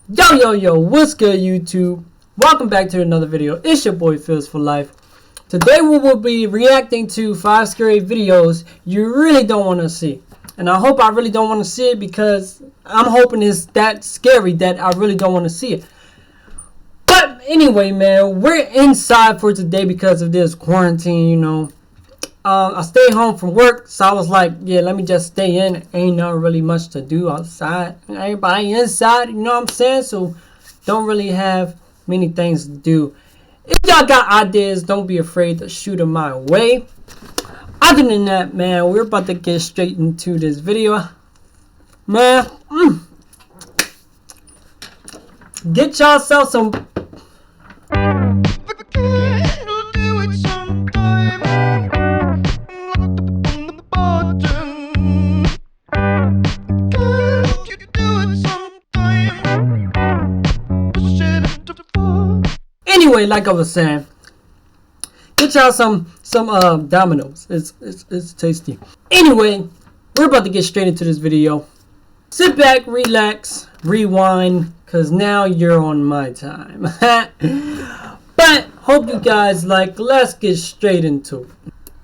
Yo, what's good, YouTube? Welcome back to another video. It's your boy Phils for Life. Today we will be reacting to 5 scary videos you really don't want to see. And I hope I really don't want to see it because I'm hoping it's that scary that I really don't want to see it. But anyway, man, we're inside for today because of this quarantine, you know. I stayed home from work, so I was like, yeah, let me just stay in. Ain't not really much to do outside. Everybody inside, you know what I'm saying? So don't really have many things to do. If y'all got ideas, don't be afraid to shoot them my way. Other than that, man, we're about to get straight into this video. Man, get yourself some... Anyway, like I was saying, get y'all some Domino's. It's tasty. Anyway, we're about to get straight into this video. Sit back, relax, rewind, cause now you're on my time. But hope you guys like. Let's get straight into it.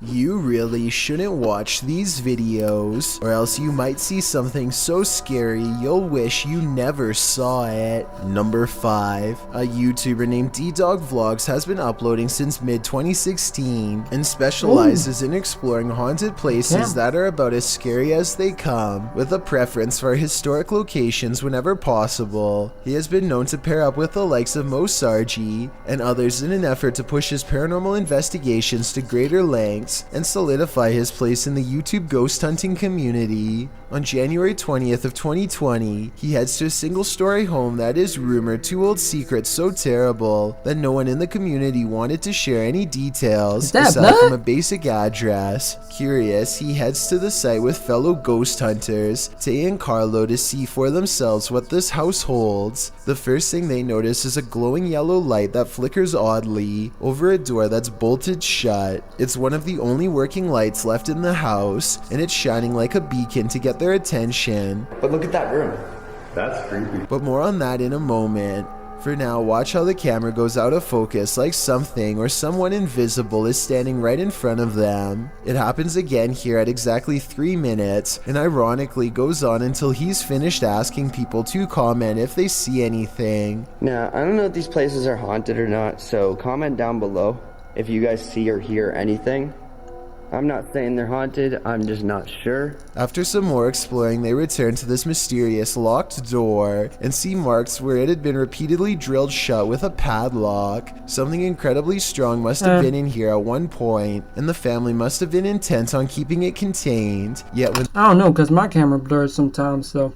You really shouldn't watch these videos, or else you might see something so scary you'll wish you never saw it. Number 5. A YouTuber named D-Dog Vlogs has been uploading since mid-2016 and specializes in exploring haunted places that are about as scary as they come, with a preference for historic locations whenever possible. He has been known to pair up with the likes of Mo Sargi and others in an effort to push his paranormal investigations to greater lengths and solidify his place in the YouTube ghost hunting community. On January 20th of 2020, he heads to a single-story home that is rumored to hold secrets so terrible that no one in the community wanted to share any details aside from a basic address. Curious, he heads to the site with fellow ghost hunters, Tay and Carlo, to see for themselves what this house holds. The first thing they notice is a glowing yellow light that flickers oddly over a door that's bolted shut. It's one of the only working lights left in the house, and it's shining like a beacon to get their attention. But look at that room. That's creepy. But more on that in a moment. For now, watch how the camera goes out of focus like something or someone invisible is standing right in front of them. It happens again here at exactly 3 minutes, and ironically goes on until he's finished asking people to comment if they see anything. Now, I don't know if these places are haunted or not, so comment down below if you guys see or hear anything. I'm not saying they're haunted, I'm just not sure. After some more exploring, they return to this mysterious locked door and see marks where it had been repeatedly drilled shut with a padlock. Something incredibly strong must have been in here at one point, and the family must have been intent on keeping it contained. Yet when I don't know, because my camera blurs sometimes, so...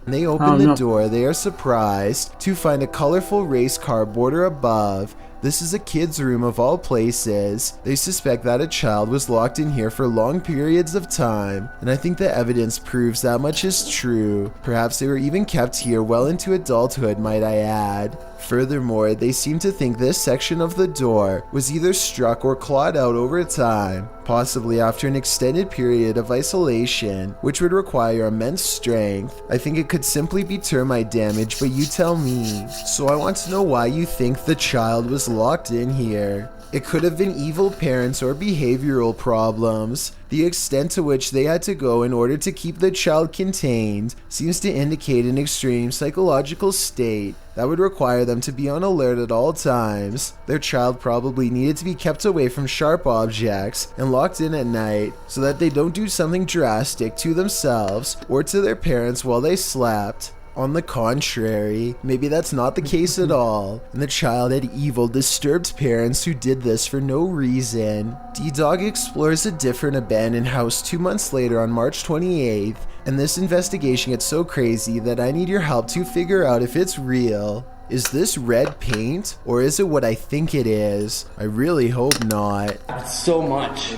When they open the door, they are surprised to find a colorful race car border above. This is a kid's room of all places. They suspect that a child was locked in here for long periods of time, and I think the evidence proves that much is true. Perhaps they were even kept here well into adulthood, might I add. Furthermore, they seem to think this section of the door was either struck or clawed out over time, possibly after an extended period of isolation, which would require immense strength. I think it could simply be termite damage, but you tell me. So I want to know why you think the child was locked in here. It could have been evil parents or behavioral problems. The extent to which they had to go in order to keep the child contained seems to indicate an extreme psychological state that would require them to be on alert at all times. Their child probably needed to be kept away from sharp objects and locked in at night so that they don't do something drastic to themselves or to their parents while they slept. On the contrary, maybe that's not the case at all, and the child had evil, disturbed parents who did this for no reason. D-Dog explores a different abandoned house 2 months later on March 28th, and this investigation gets so crazy that I need your help to figure out if it's real. Is this red paint, or is it what I think it is? I really hope not. So much.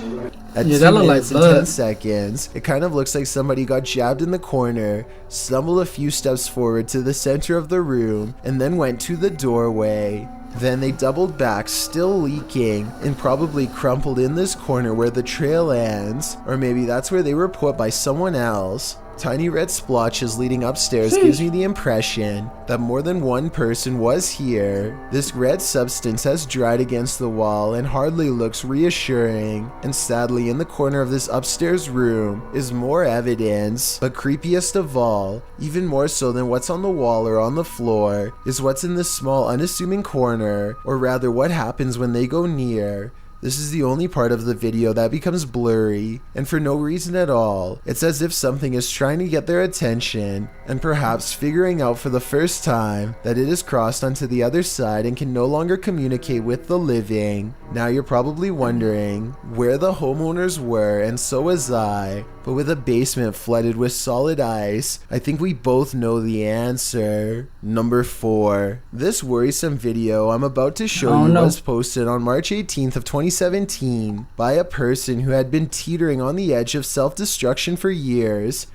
At 2 minutes and 10 seconds, it kind of looks like somebody got jabbed in the corner, stumbled a few steps forward to the center of the room, and then went to the doorway. Then they doubled back, still leaking, and probably crumpled in this corner where the trail ends, or maybe that's where they were put by someone else. Tiny red splotches leading upstairs gives me the impression that more than one person was here. This red substance has dried against the wall and hardly looks reassuring. And sadly, in the corner of this upstairs room is more evidence. But creepiest of all, even more so than what's on the wall or on the floor, is what's in this small unassuming corner, or rather what happens when they go near. This is the only part of the video that becomes blurry, and for no reason at all. It's as if something is trying to get their attention, and perhaps figuring out for the first time that it has crossed onto the other side and can no longer communicate with the living. Now you're probably wondering where the homeowners were, and so was I. But with a basement flooded with solid ice, I think we both know the answer. Number 4. This worrisome video I'm about to show you was posted on March 18th of 2017 by a person who had been teetering on the edge of self-destruction for years.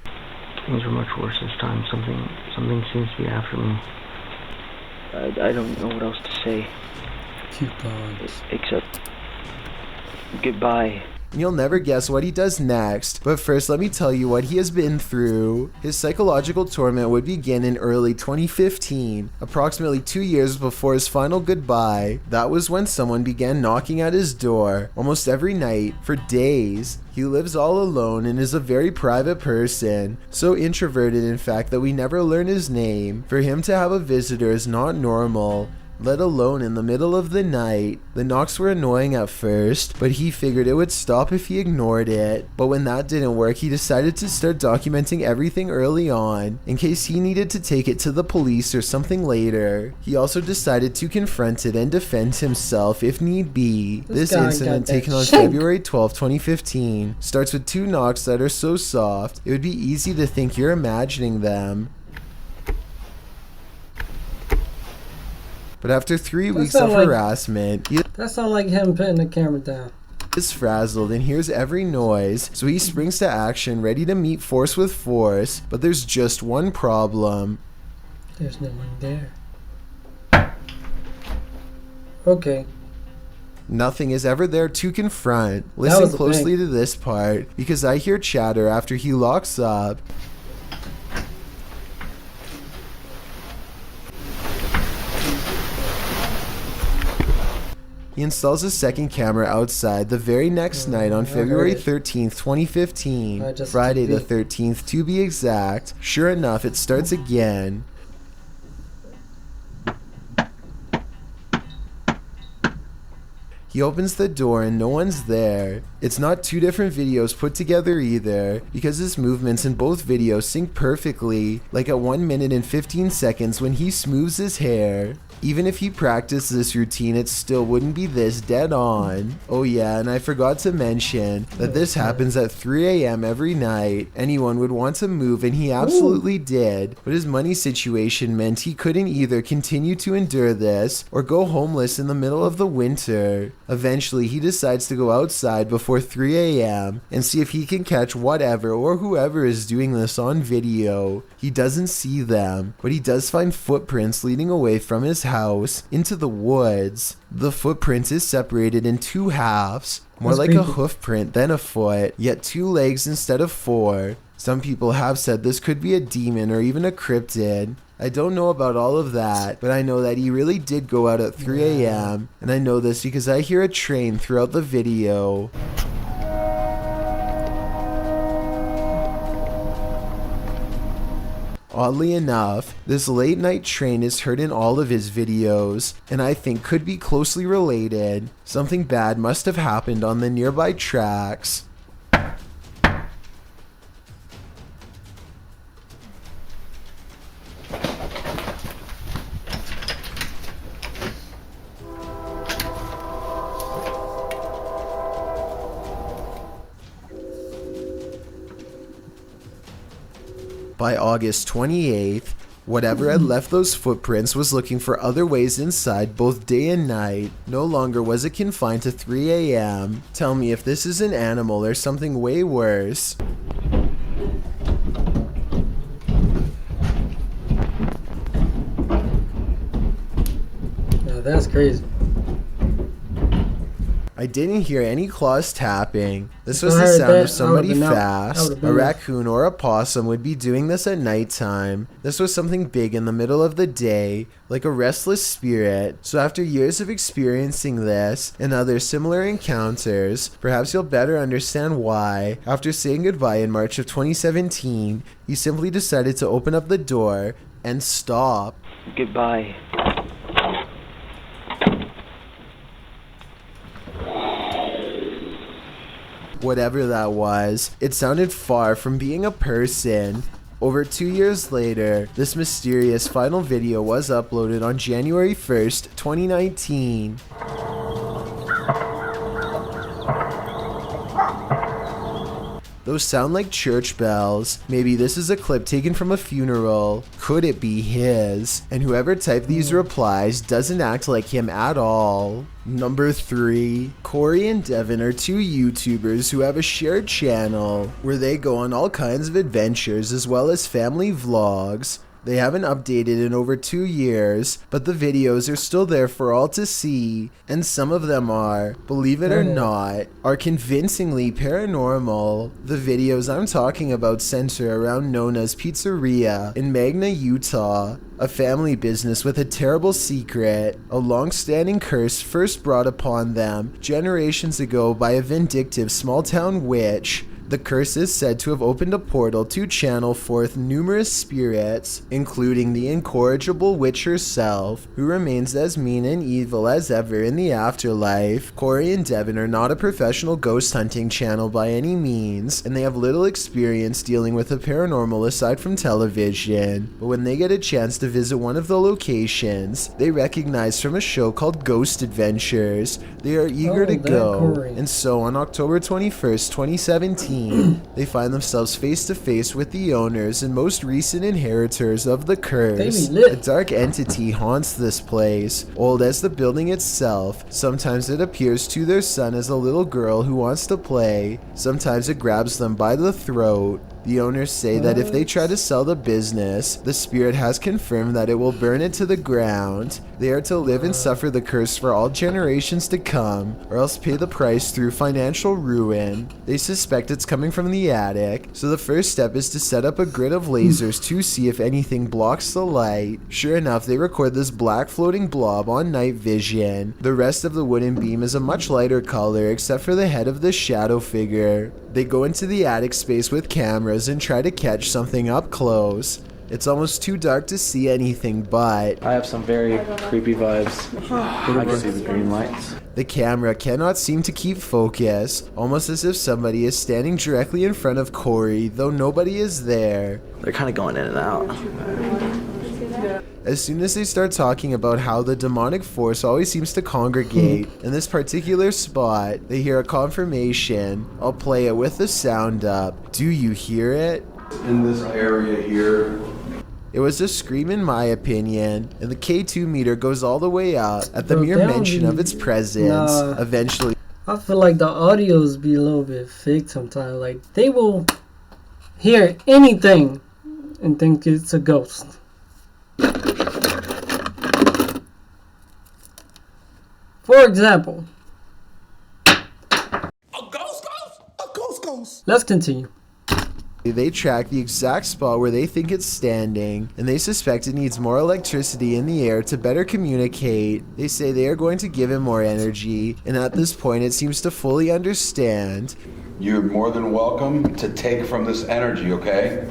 Things are much worse this time. Something seems to be after me. I don't know what else to say. Keep going. Except goodbye. You'll never guess what he does next, but first let me tell you what he has been through. His psychological torment would begin in early 2015, approximately 2 years before his final goodbye. That was when someone began knocking at his door almost every night for days. He lives all alone and is a very private person, so introverted in fact that we never learn his name. For him to have a visitor is not normal, let alone in the middle of the night. The knocks were annoying at first, but he figured it would stop if he ignored it. But when that didn't work, he decided to start documenting everything early on, in case he needed to take it to the police or something later. He also decided to confront it and defend himself if need be. This incident, taken on February 12, 2015, starts with 2 knocks that are so soft, it would be easy to think you're imagining them. But after 3 weeks of harassment, that sounds like him putting the camera down. He is frazzled and hears every noise, so he springs to action, ready to meet force with force. But there's just one problem. There's no one there. Okay. Nothing is ever there to confront. Listen closely to this part, because I hear chatter after he locks up. He installs a second camera outside the very next night on February 13th, 2015, Friday the 13th to be exact. Sure enough, it starts again. He opens the door and no one's there. It's not 2 different videos put together either, because his movements in both videos sync perfectly, like at 1 minute and 15 seconds when he smooths his hair. Even if he practiced this routine, it still wouldn't be this dead on. Oh yeah, and I forgot to mention that this happens at 3 a.m. every night. Anyone would want to move, and he absolutely did, but his money situation meant he couldn't either continue to endure this or go homeless in the middle of the winter. Eventually, he decides to go outside before 3 a.m. and see if he can catch whatever or whoever is doing this on video. He doesn't see them, but he does find footprints leading away from his house into the woods. The footprint is separated in 2 halves, more like a hoof print than a foot, yet 2 legs instead of 4. Some people have said this could be a demon or even a cryptid. I don't know about all of that, but I know that he really did go out at 3 a.m. and I know this because I hear a train throughout the video. Oddly enough, this late night train is heard in all of his videos, and I think could be closely related. Something bad must have happened on the nearby tracks. By August 28th, whatever had left those footprints was looking for other ways inside both day and night. No longer was it confined to 3 a.m. Tell me if this is an animal or something way worse. Now that's crazy. I didn't hear any claws tapping. This was If I the heard sound that, of somebody I would've been out. I fast. would've been A out. raccoon or a possum would be doing this at nighttime. This was something big in the middle of the day, like a restless spirit. So after years of experiencing this and other similar encounters, perhaps you'll better understand why, after saying goodbye in March of 2017, he simply decided to open up the door and stop. Goodbye. Whatever that was, it sounded far from being a person. Over 2 years later, this mysterious final video was uploaded on January 1st, 2019. Those sound like church bells. Maybe this is a clip taken from a funeral. Could it be his? And whoever typed these replies doesn't act like him at all. Number 3. Corey and Devin are two YouTubers who have a shared channel where they go on all kinds of adventures as well as family vlogs. They haven't updated in over 2 years, but the videos are still there for all to see, and some of them are, believe it or not, are convincingly paranormal. The videos I'm talking about center around Nona's Pizzeria in Magna, Utah, a family business with a terrible secret, a long-standing curse first brought upon them generations ago by a vindictive small-town witch. The curse is said to have opened a portal to channel forth numerous spirits, including the incorrigible witch herself, who remains as mean and evil as ever in the afterlife. Corey and Devin are not a professional ghost hunting channel by any means, and they have little experience dealing with the paranormal aside from television. But when they get a chance to visit one of the locations they recognize from a show called Ghost Adventures, they are eager to go. Corey. And so on October 21st, 2017, they find themselves face to face with the owners and most recent inheritors of the curse. They be lit. A dark entity haunts this place, old as the building itself. Sometimes it appears to their son as a little girl who wants to play. Sometimes it grabs them by the throat. The owners say that if they try to sell the business, the spirit has confirmed that it will burn it to the ground. They are to live and suffer the curse for all generations to come, or else pay the price through financial ruin. They suspect it's coming from the attic, so the first step is to set up a grid of lasers to see if anything blocks the light. Sure enough, they record this black floating blob on night vision. The rest of the wooden beam is a much lighter color except for the head of the shadow figure. They go into the attic space with cameras and try to catch something up close. It's almost too dark to see anything, but I have some very creepy vibes. I can see the green lights. the camera cannot seem to keep focus, almost as if somebody is standing directly in front of Corey, though nobody is there. They're kind of going in and out. As soon as they start talking about how the demonic force always seems to congregate in this particular spot, they hear a confirmation. I'll play it with the sound up. Do you hear it? In this area here. It was a scream in my opinion, and the K2 meter goes all the way up at the Bro, mere that would mention be- of its presence. Nah. Eventually, I feel like the audios be a little bit fake sometimes. Like, they will hear anything and think it's a ghost. For example, let's continue. they track the exact spot where they think it's standing, and they suspect it needs more electricity in the air to better communicate. They say they are going to give it more energy, and at this point it seems to fully understand. You're more than welcome to take from this energy, okay?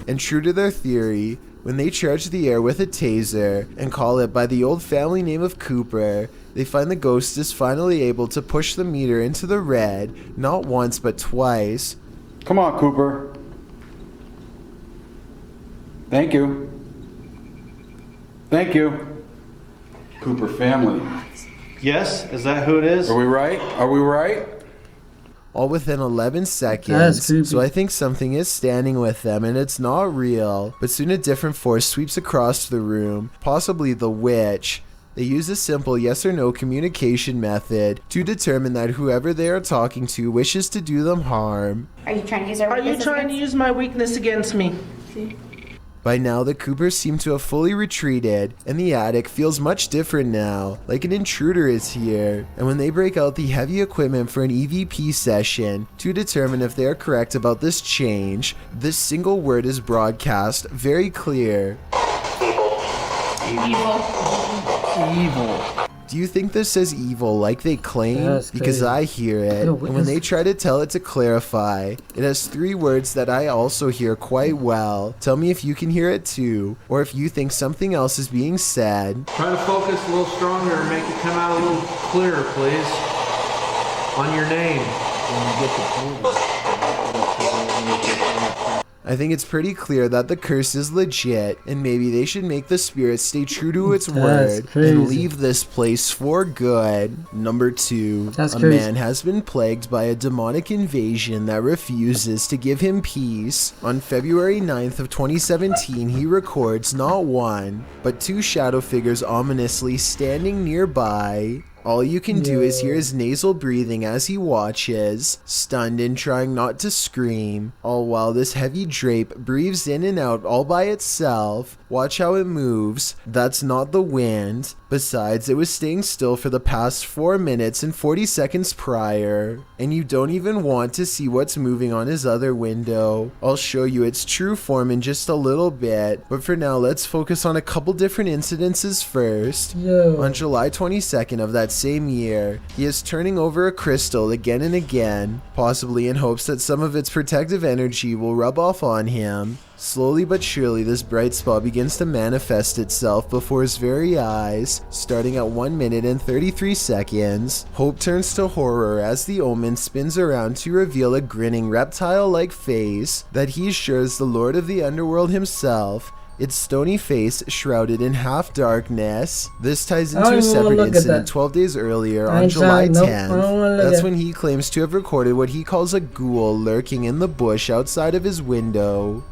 And true to their theory, when they charge the air with a taser and call it by the old family name of Cooper, they find the ghost is finally able to push the meter into the red, not once but twice. Come on, Cooper. Thank you. Thank you. Cooper family. Yes? Is that who it is? Are we right? Are we right? All within 11 That's seconds, creepy. so I think something is standing with them and it's not real. But soon a different force sweeps across the room, possibly the witch. They use a simple yes or no communication method to determine that whoever they are talking to wishes to do them harm. Are you trying to use our Are you weakness trying to against- use my weakness against me? By now, the Coopers seem to have fully retreated, and the attic feels much different now, like an intruder is here. And when they break out the heavy equipment for an EVP session to determine if they are correct about this change, this single word is broadcast very clear. Evil. Do you think this says evil like they claim? That's Because crazy. I hear it. No, And when they try to tell it to clarify, it has 3 words that I also hear quite well. Tell me if you can hear it too, or if you think something else is being said. Try to focus a little stronger and make it come out a little clearer, please. On your name. I think it's pretty clear that the curse is legit, and maybe they should make the spirit stay true to its That's word crazy. and leave this place for good. Number 2, That's a crazy. man has been plagued by a demonic invasion that refuses to give him peace. On February 9th of 2017, he records not 1, but 2 shadow figures ominously standing nearby. All you can do is hear his nasal breathing as he watches, stunned and trying not to scream, all while this heavy drape breathes in and out all by itself. Watch how it moves. That's not the wind. Besides, it was staying still for the past 4 minutes and 40 seconds prior. And you don't even want to see what's moving on his other window. I'll show you its true form in just a little bit, but for now let's focus on a couple different incidences first. Yo. On July 22nd of that same year, he is turning over a crystal again and again, possibly in hopes that some of its protective energy will rub off on him. Slowly but surely, this bright spot begins to manifest itself before his very eyes, starting at 1 minute and 33 seconds. Hope turns to horror as the omen spins around to reveal a grinning reptile-like face that he's sure is the Lord of the Underworld himself. Its stony face shrouded in half darkness. This ties I into don't a even wanna separate look at incident that. 12 days earlier I on ain't July trying- nope, 10th. I don't wanna look That's at- when he claims to have recorded what he calls a ghoul lurking in the bush outside of his window.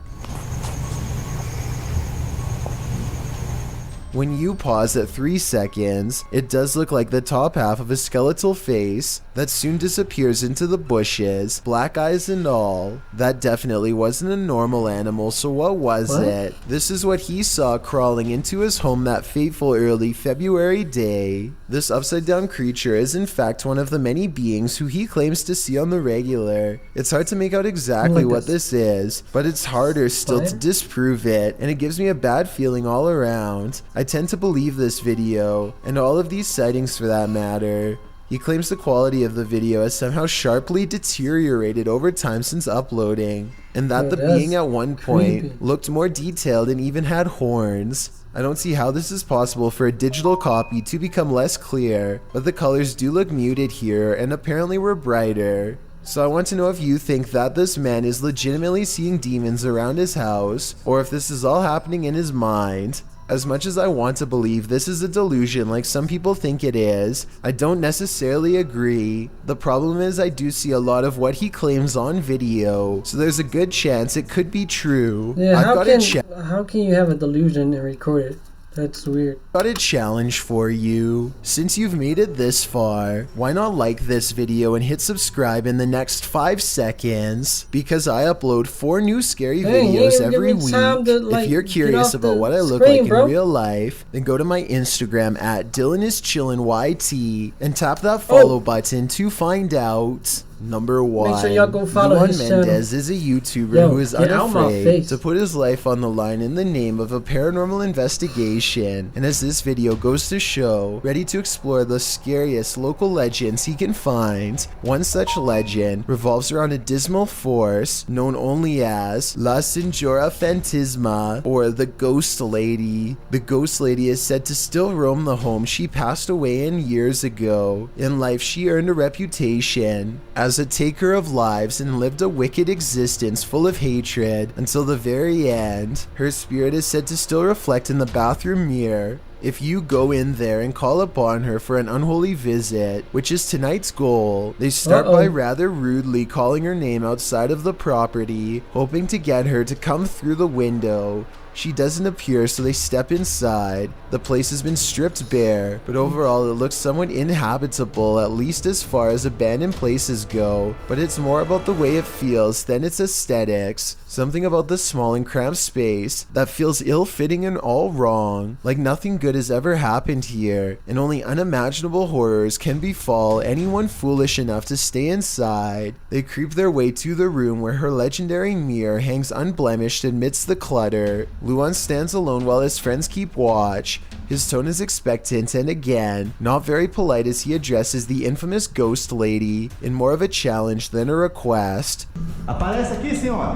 When you pause at 3 seconds, it does look like the top half of a skeletal face that soon disappears into the bushes, black eyes and all. That definitely wasn't a normal animal, so what was What? it? This is what he saw crawling into his home that fateful early February day. This upside down creature is in fact one of the many beings who he claims to see on the regular. It's hard to make out exactly Like what this. this is, but it's harder still to Spider? disprove it, and it gives me a bad feeling all around. I tend to believe this video, and all of these sightings for that matter. He claims the quality of the video has somehow sharply deteriorated over time since uploading, and that Yo, the that's being at one point creepy. looked more detailed and even had horns. I don't see how this is possible for a digital copy to become less clear, but the colors do look muted here and apparently were brighter. So I want to know if you think that this man is legitimately seeing demons around his house, or if this is all happening in his mind. As much as I want to believe this is a delusion like some people think it is, I don't necessarily agree. The problem is I do see a lot of what he claims on video, so there's a good chance it could be true. Yeah, I've got how can you have a delusion and record it? That's weird. got a challenge for you. Since you've made it this far, why not like this video and hit subscribe in the next 5 seconds? Because I upload 4 new scary Hey, you videos ain't every giving week. time to, like, If you're get curious off about the what I look screen, like bro. in real life, then go to my Instagram at DylanIsChillinYT and tap that follow button to find out. Number 1. Make sure y'all go follow Luan his channel. Mendez is a YouTuber Yo, who is get out my unafraid face. to put his life on the line in the name of a paranormal investigation, and as this video goes to show, ready to explore the scariest local legends he can find. One such legend revolves around a dismal force known only as La Senora Fantasma, or the Ghost Lady. The Ghost Lady is said to still roam the home she passed away in years ago. In life, she earned a reputation as a taker of lives and lived a wicked existence full of hatred until the very end. Her spirit is said to still reflect in the bathroom mirror. If you go in there and call upon her for an unholy visit, which is tonight's goal, they start by rather rudely calling her name outside of the property, hoping to get her to come through the window. She doesn't appear, so they step inside. The place has been stripped bare, but overall it looks somewhat inhabitable, at least as far as abandoned places go. But it's more about the way it feels than its aesthetics. Something about the small and cramped space that feels ill-fitting and all wrong, like nothing good has ever happened here, and only unimaginable horrors can befall anyone foolish enough to stay inside. They creep their way to the room where her legendary mirror hangs unblemished amidst the clutter. Luan stands alone while his friends keep watch. His tone is expectant and again, not very polite as he addresses the infamous ghost lady in more of a challenge than a request. Aparece aqui, senhora.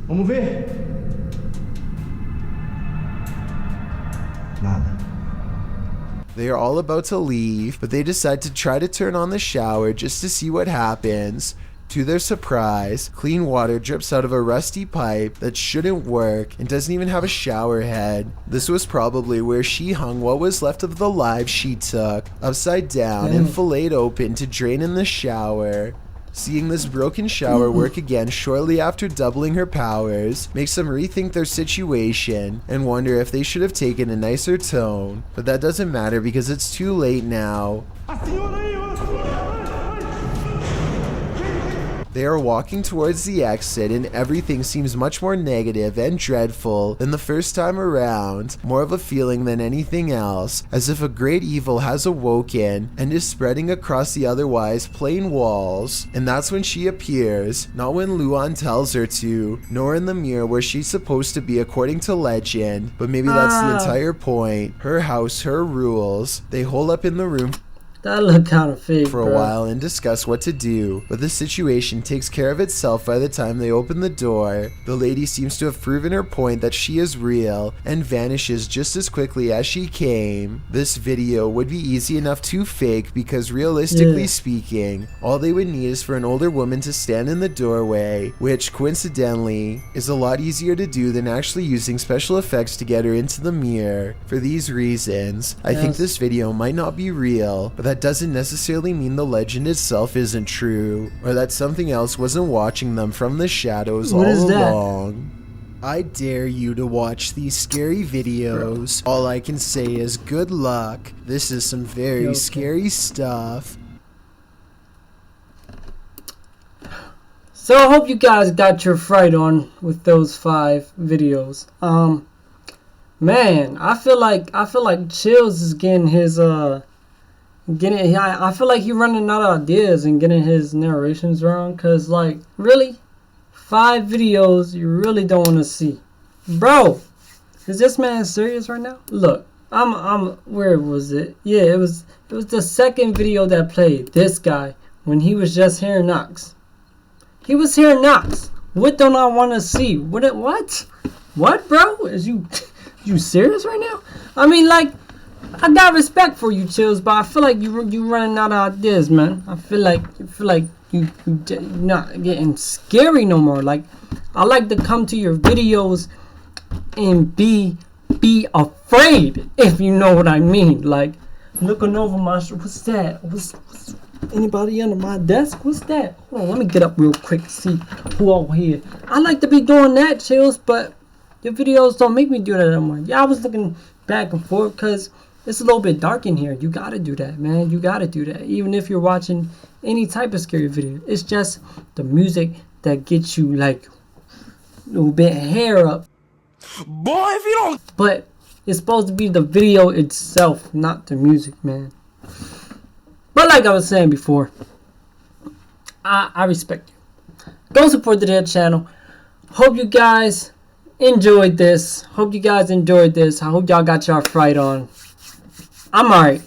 Vamos ver. Nada. They are all about to leave, but they decide to try to turn on the shower just to see what happens. To their surprise, clean water drips out of a rusty pipe that shouldn't work and doesn't even have a shower head. This was probably where she hung what was left of the lives she took, upside down and filleted open to drain in the shower. Seeing this broken shower work again shortly after doubling her powers makes them rethink their situation and wonder if they should have taken a nicer tone. But that doesn't matter because it's too late now. They are walking towards the exit and everything seems much more negative and dreadful than the first time around, more of a feeling than anything else, as if a great evil has awoken and is spreading across the otherwise plain walls. And that's when she appears, not when Luan tells her to, nor in the mirror where she's supposed to be according to legend, but maybe that's the entire point. Her house, her rules. They hole up in the room that looked kind of fake for a while and discuss what to do, but the situation takes care of itself by the time they open the door. The lady seems to have proven her point that she is real and vanishes just as quickly as she came. This video would be easy enough to fake because realistically speaking, all they would need is for an older woman to stand in the doorway, which coincidentally is a lot easier to do than actually using special effects to get her into the mirror. For these reasons, I think this video might not be real, but that doesn't necessarily mean the legend itself isn't true, or that something else wasn't watching them from the shadows all along. I dare you to watch these scary videos. All I can say is good luck. This is some very scary stuff. So I hope you guys got your fright on with those 5 videos. Man, I feel like Chills is getting his I feel like he's running out of ideas and getting his narrations wrong, cause like really 5 videos you really don't want to see. Bro, is this man serious right now? Look, I'm where was it? Yeah, it was the second video that played. This guy, when he was just hearing knocks. He was hearing knocks. What don't I want to see? What, bro? Is you serious right now? I mean, like, I got respect for you, Chills, but I feel like you running out of ideas, man. I feel like you not getting scary no more. Like, I like to come to your videos and be afraid, if you know what I mean. Like, looking over my what's that? What's anybody under my desk? What's that? Hold on, let me get up real quick to see who over here. I like to be doing that, Chills, but your videos don't make me do that anymore. Yeah, I was looking back and forth because it's a little bit dark in here. You gotta do that, man. You gotta do that. Even if you're watching any type of scary video, it's just the music that gets you like a little bit hair up. Boy, if you don't. But it's supposed to be the video itself, not the music, man. But like I was saying before, I respect you. Go support the Dead channel. Hope you guys enjoyed this. I hope y'all got your fright on. I'm alright.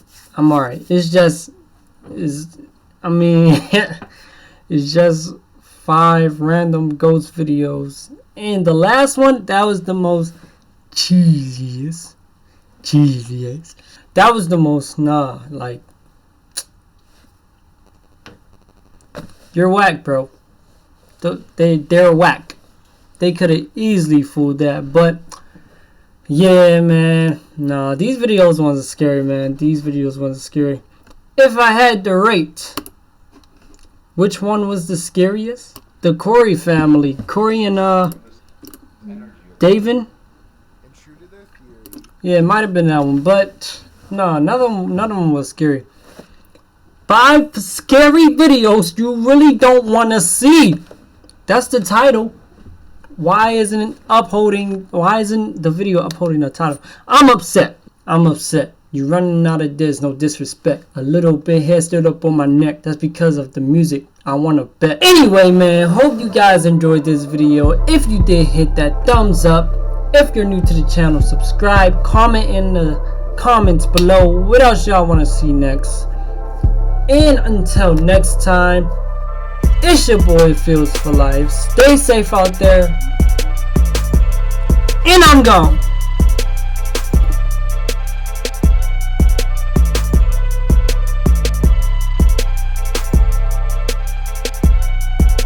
It's just 5 random ghost videos. And the last one, that was the most cheesiest. That was the most, like, you're whack, bro. They're whack. They could have easily fooled that, but yeah, man. Nah, these videos wasn't scary, man. These videos wasn't scary. If I had to rate, which one was the scariest? The Corey family. Corey and Davin. Yeah, it might have been that one, but no, none of them was scary. 5 scary videos you really don't want to see. That's the title. Why isn't the video upholding the title? I'm upset. You running out of this, no disrespect. A little bit hair stood up on my neck. That's because of the music. I want to bet. Anyway, man, hope you guys enjoyed this video. If you did, hit that thumbs up. If you're new to the channel, subscribe. Comment in the comments below what else y'all want to see next. And until next time, it's your boy Feels for Life. Stay safe out there. And I'm gone.